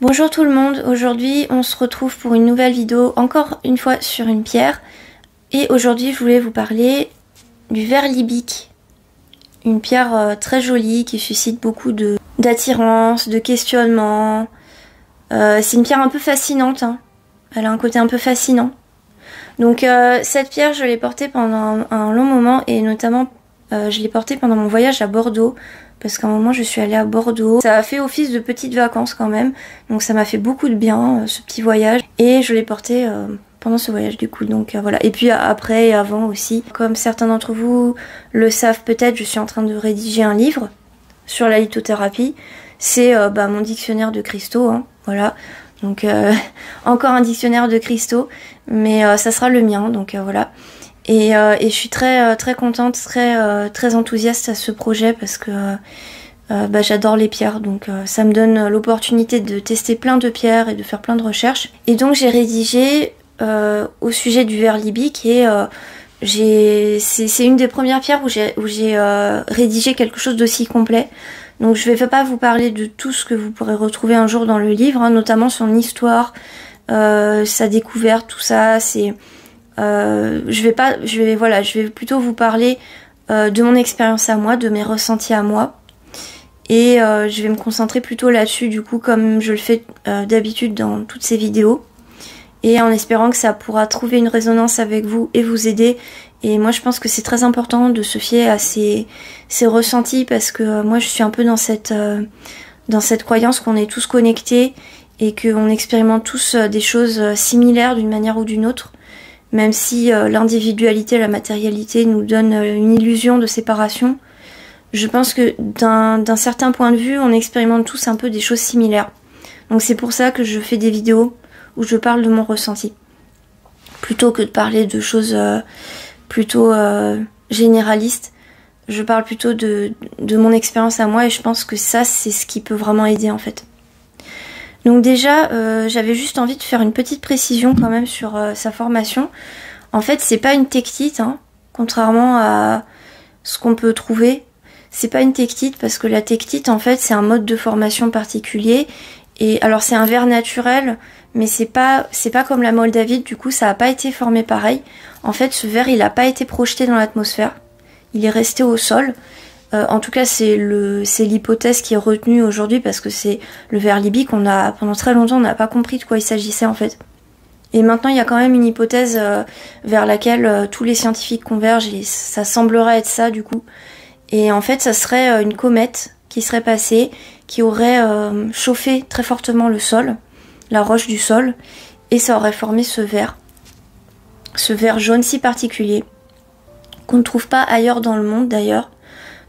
Bonjour tout le monde, aujourd'hui on se retrouve pour une nouvelle vidéo, encore une fois sur une pierre. Et aujourd'hui je voulais vous parler du verre libique. Une pierre très jolie qui suscite beaucoup d'attirance, de questionnement. C'est une pierre un peu fascinante, hein. Elle a un côté un peu fascinant. Donc cette pierre je l'ai portée pendant un long moment et notamment je l'ai portée pendant mon voyage à Bordeaux. Parce qu'à un moment je suis allée à Bordeaux. Ça a fait office de petites vacances quand même. Donc ça m'a fait beaucoup de bien ce petit voyage. Et je l'ai porté pendant ce voyage du coup. Donc voilà. Et puis après et avant aussi. Comme certains d'entre vous le savent peut-être, je suis en train de rédiger un livre sur la lithothérapie. C'est mon dictionnaire de cristaux. Hein, voilà. Donc encore un dictionnaire de cristaux. Mais ça sera le mien. Donc voilà. Et je suis très contente, très enthousiaste à ce projet parce que j'adore les pierres, donc ça me donne l'opportunité de tester plein de pierres et de faire plein de recherches. Et donc j'ai rédigé au sujet du verre libique et c'est une des premières pierres où j'ai rédigé quelque chose d'aussi complet. Donc je vais pas vous parler de tout ce que vous pourrez retrouver un jour dans le livre, hein, notamment son histoire, sa découverte, tout ça. Je vais plutôt vous parler de mon expérience à moi, de mes ressentis à moi. Et je vais me concentrer plutôt là-dessus, du coup, comme je le fais d'habitude dans toutes ces vidéos. Et en espérant que ça pourra trouver une résonance avec vous et vous aider. Et moi, je pense que c'est très important de se fier à ces ressentis parce que moi, je suis un peu dans cette croyance qu'on est tous connectés et qu'on expérimente tous des choses similaires d'une manière ou d'une autre. Même si l'individualité, la matérialité nous donne une illusion de séparation, je pense que d'un certain point de vue, on expérimente tous un peu des choses similaires. Donc c'est pour ça que je fais des vidéos où je parle de mon ressenti. Plutôt que de parler de choses plutôt généralistes, je parle plutôt de mon expérience à moi et je pense que ça, c'est ce qui peut vraiment aider en fait. Donc déjà, j'avais juste envie de faire une petite précision quand même sur sa formation. En fait, c'est pas une techtite, hein, contrairement à ce qu'on peut trouver. C'est pas une techtite parce que la techtite, en fait, c'est un mode de formation particulier. Et alors, c'est un verre naturel, mais c'est pas comme la moldavite. Du coup, ça a pas été formé pareil. En fait, ce verre, il a pas été projeté dans l'atmosphère. Il est resté au sol. En tout cas, c'est l'hypothèse qui est retenue aujourd'hui parce que c'est le verre libique. Pendant très longtemps, on n'a pas compris de quoi il s'agissait en fait. Et maintenant, il y a quand même une hypothèse vers laquelle tous les scientifiques convergent et ça semblerait être ça du coup. Et en fait, ça serait une comète qui serait passée, qui aurait chauffé très fortement le sol, la roche du sol, et ça aurait formé ce verre jaune si particulier, qu'on ne trouve pas ailleurs dans le monde d'ailleurs.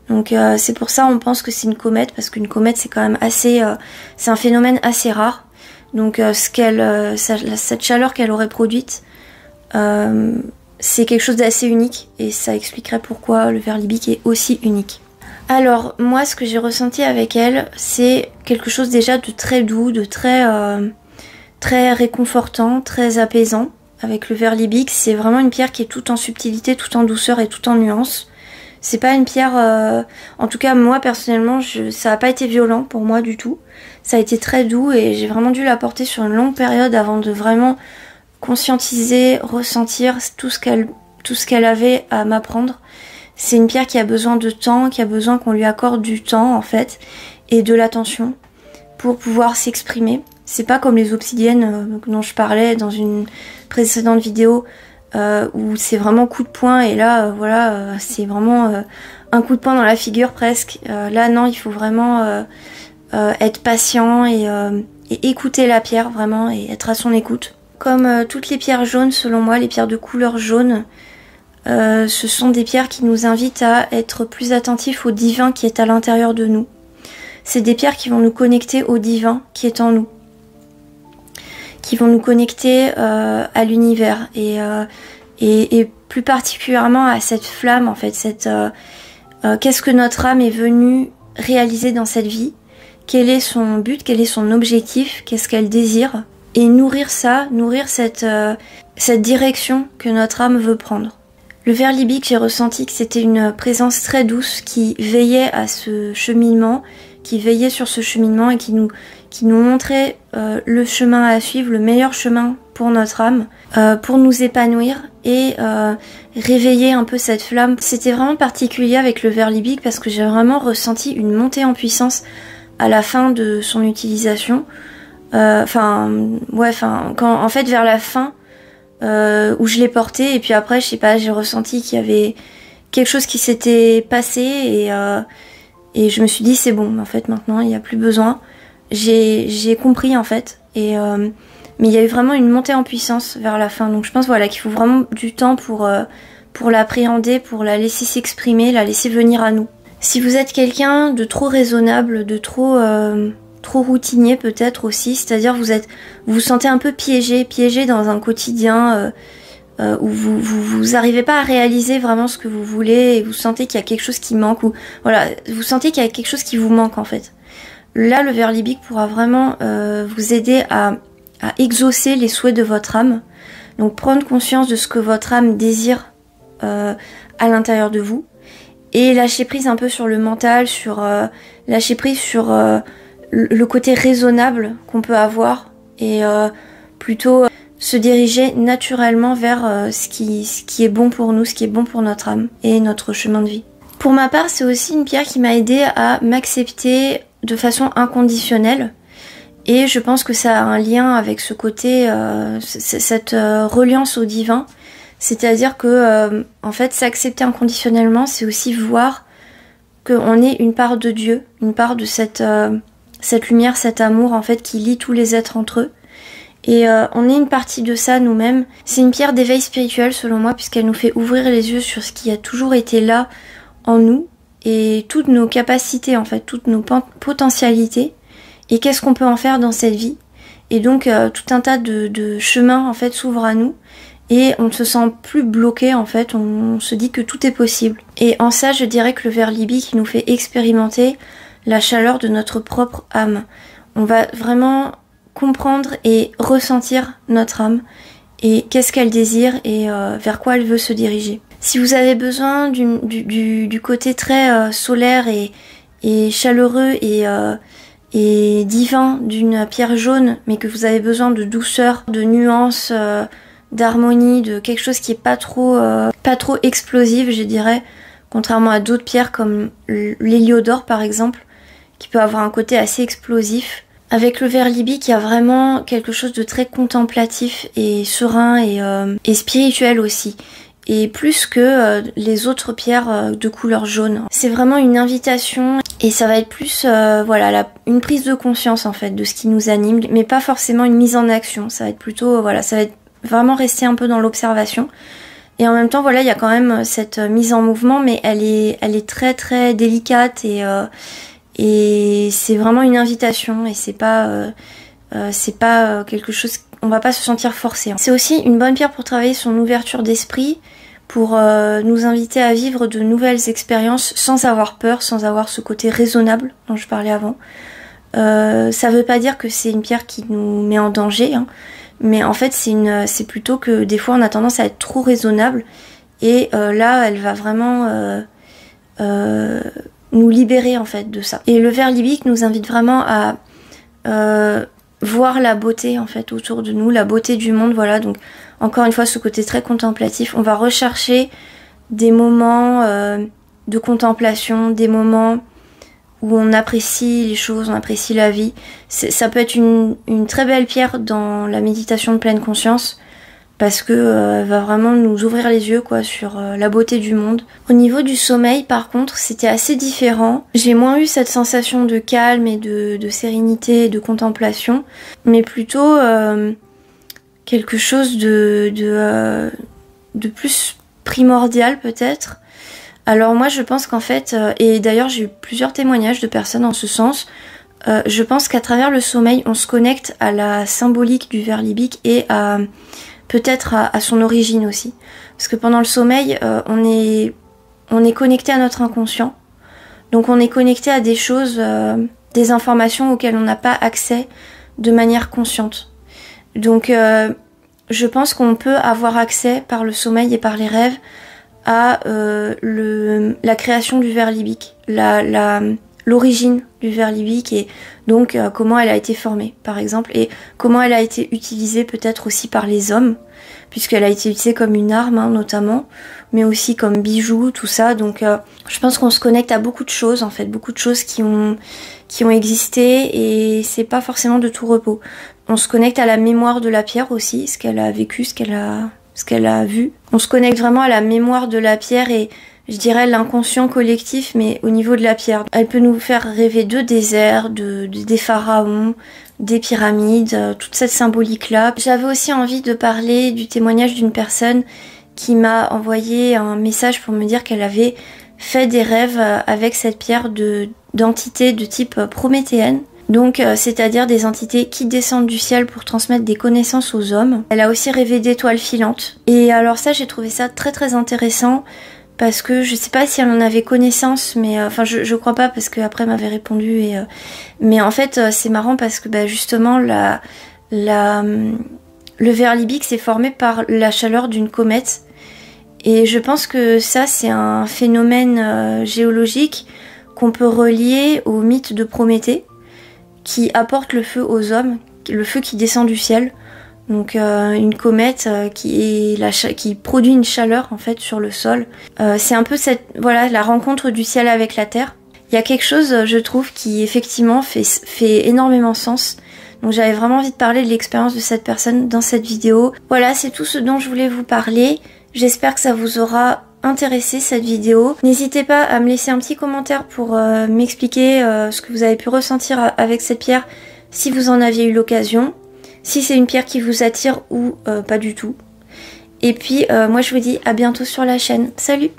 Donc c'est pour ça on pense que c'est une comète, parce qu'une comète c'est quand même c'est un phénomène assez rare. Donc cette chaleur qu'elle aurait produite, c'est quelque chose d'assez unique et ça expliquerait pourquoi le verre libique est aussi unique. Alors moi ce que j'ai ressenti avec elle, c'est quelque chose déjà de très doux, de très réconfortant, très apaisant. Avec le verre libique, c'est vraiment une pierre qui est toute en subtilité, toute en douceur et toute en nuance. C'est pas une pierre, en tout cas moi personnellement, ça n'a pas été violent pour moi du tout. Ça a été très doux et j'ai vraiment dû la porter sur une longue période avant de vraiment conscientiser, ressentir tout ce qu'elle avait à m'apprendre. C'est une pierre qui a besoin de temps, qui a besoin qu'on lui accorde du temps en fait et de l'attention pour pouvoir s'exprimer. C'est pas comme les obsidiennes dont je parlais dans une précédente vidéo. Où c'est vraiment coup de poing et là c'est vraiment un coup de poing dans la figure presque. Là non, il faut vraiment être patient et écouter la pierre vraiment et être à son écoute. Comme toutes les pierres jaunes, selon moi, les pierres de couleur jaune, ce sont des pierres qui nous invitent à être plus attentifs au divin qui est à l'intérieur de nous. C'est des pierres qui vont nous connecter au divin qui est en nous, qui vont nous connecter à l'univers et plus particulièrement à cette flamme en fait, qu'est-ce que notre âme est venue réaliser dans cette vie, quel est son but, quel est son objectif, qu'est-ce qu'elle désire, et nourrir cette direction que notre âme veut prendre. Le verre libique, j'ai ressenti que c'était une présence très douce qui veillait à ce cheminement, qui veillait sur ce cheminement et qui qui nous montrait le chemin à suivre, le meilleur chemin pour notre âme, pour nous épanouir et réveiller un peu cette flamme. C'était vraiment particulier avec le verre libique parce que j'ai vraiment ressenti une montée en puissance à la fin de son utilisation. Quand en fait vers la fin où je l'ai porté et puis après je sais pas, j'ai ressenti qu'il y avait quelque chose qui s'était passé et je me suis dit c'est bon, en fait maintenant il n'y a plus besoin. J'ai compris en fait mais il y a eu vraiment une montée en puissance vers la fin, donc je pense voilà qu'il faut vraiment du temps pour l'appréhender, pour la laisser s'exprimer, la laisser venir à nous. Si vous êtes quelqu'un de trop raisonnable, de trop routinier peut-être aussi, c'est-à-dire vous vous sentez un peu piégé dans un quotidien où vous arrivez pas à réaliser vraiment ce que vous voulez et vous sentez qu'il y a quelque chose qui manque ou voilà, vous sentez qu'il y a quelque chose qui vous manque en fait. Là, le verre libique pourra vraiment vous aider à exaucer les souhaits de votre âme. Donc prendre conscience de ce que votre âme désire à l'intérieur de vous et lâcher prise un peu sur le mental, lâcher prise sur le côté raisonnable qu'on peut avoir et plutôt se diriger naturellement vers ce qui est bon pour nous, ce qui est bon pour notre âme et notre chemin de vie. Pour ma part, c'est aussi une pierre qui m'a aidée à m'accepter de façon inconditionnelle et je pense que ça a un lien avec ce côté, cette reliance au divin, c'est-à-dire que en fait s'accepter inconditionnellement, c'est aussi voir qu'on est une part de Dieu, une part de cette lumière, cet amour en fait qui lie tous les êtres entre eux. Et on est une partie de ça nous-mêmes. C'est une pierre d'éveil spirituel selon moi puisqu'elle nous fait ouvrir les yeux sur ce qui a toujours été là en nous et toutes nos capacités en fait, toutes nos potentialités et qu'est-ce qu'on peut en faire dans cette vie. Et donc tout un tas de chemins en fait s'ouvrent à nous et on ne se sent plus bloqué en fait, on se dit que tout est possible. Et en ça je dirais que le verre libique nous fait expérimenter la chaleur de notre propre âme. On va vraiment comprendre et ressentir notre âme et qu'est-ce qu'elle désire et vers quoi elle veut se diriger. Si vous avez besoin du côté très solaire et chaleureux et divin d'une pierre jaune, mais que vous avez besoin de douceur, de nuances, d'harmonie, de quelque chose qui est pas trop explosif, je dirais, contrairement à d'autres pierres comme l'héliodore par exemple, qui peut avoir un côté assez explosif. Avec le verre libique, il y a vraiment quelque chose de très contemplatif et serein et spirituel aussi. Et plus que les autres pierres de couleur jaune. C'est vraiment une invitation et ça va être plus une prise de conscience en fait de ce qui nous anime, mais pas forcément une mise en action. Ça va être plutôt ça va être vraiment rester un peu dans l'observation. Et en même temps il y a quand même cette mise en mouvement, mais elle est très très délicate et c'est vraiment une invitation et c'est pas quelque chose, on va pas se sentir forcé. C'est aussi une bonne pierre pour travailler son ouverture d'esprit, pour nous inviter à vivre de nouvelles expériences sans avoir peur, sans avoir ce côté raisonnable dont je parlais avant. Ça veut pas dire que c'est une pierre qui nous met en danger, hein, mais en fait c'est plutôt que des fois on a tendance à être trop raisonnable et là elle va vraiment nous libérer en fait de ça. Et le verre libique nous invite vraiment à voir la beauté en fait autour de nous, la beauté du monde, voilà. Donc encore une fois ce côté très contemplatif, on va rechercher des moments de contemplation, des moments où on apprécie les choses, on apprécie la vie. Ça peut être une très belle pierre dans la méditation de pleine conscience parce que elle va vraiment nous ouvrir les yeux sur la beauté du monde. Au niveau du sommeil par contre c'était assez différent. J'ai moins eu cette sensation de calme et de sérénité et de contemplation, mais plutôt quelque chose de plus primordial peut-être. Alors moi je pense qu'en fait, et d'ailleurs j'ai eu plusieurs témoignages de personnes en ce sens, je pense qu'à travers le sommeil on se connecte à la symbolique du verre libique et peut-être à son origine aussi. Parce que pendant le sommeil, on est connecté à notre inconscient. Donc on est connecté à des choses, des informations auxquelles on n'a pas accès de manière consciente. Donc je pense qu'on peut avoir accès par le sommeil et par les rêves à la création du verre libique, la l'origine du ver libique et donc comment elle a été formée par exemple et comment elle a été utilisée peut-être aussi par les hommes puisqu'elle a été utilisée comme une arme hein, notamment mais aussi comme bijou tout ça donc je pense qu'on se connecte à beaucoup de choses en fait beaucoup de choses qui ont existé et c'est pas forcément de tout repos. On se connecte à la mémoire de la pierre aussi, ce qu'elle a vécu, ce qu'elle a vu. On se connecte vraiment à la mémoire de la pierre et je dirais l'inconscient collectif, mais au niveau de la pierre. Elle peut nous faire rêver de déserts, des pharaons, des pyramides, toute cette symbolique-là. J'avais aussi envie de parler du témoignage d'une personne qui m'a envoyé un message pour me dire qu'elle avait fait des rêves avec cette pierre d'entités de type prométhéenne. Donc, c'est-à-dire des entités qui descendent du ciel pour transmettre des connaissances aux hommes. Elle a aussi rêvé d'étoiles filantes. Et alors ça, j'ai trouvé ça très très intéressant parce que je sais pas si elle en avait connaissance, mais enfin je crois pas parce qu'après elle m'avait répondu. Mais en fait, c'est marrant parce que justement le ver libique s'est formé par la chaleur d'une comète. Et je pense que ça, c'est un phénomène géologique qu'on peut relier au mythe de Prométhée, qui apporte le feu aux hommes, le feu qui descend du ciel. Donc une comète qui produit une chaleur en fait sur le sol. C'est un peu la rencontre du ciel avec la terre. Il y a quelque chose, je trouve, qui effectivement fait énormément sens. Donc j'avais vraiment envie de parler de l'expérience de cette personne dans cette vidéo. Voilà, c'est tout ce dont je voulais vous parler. J'espère que ça vous aura intéressé cette vidéo. N'hésitez pas à me laisser un petit commentaire pour m'expliquer ce que vous avez pu ressentir avec cette pierre si vous en aviez eu l'occasion. Si c'est une pierre qui vous attire ou pas du tout. Et puis moi je vous dis à bientôt sur la chaîne. Salut!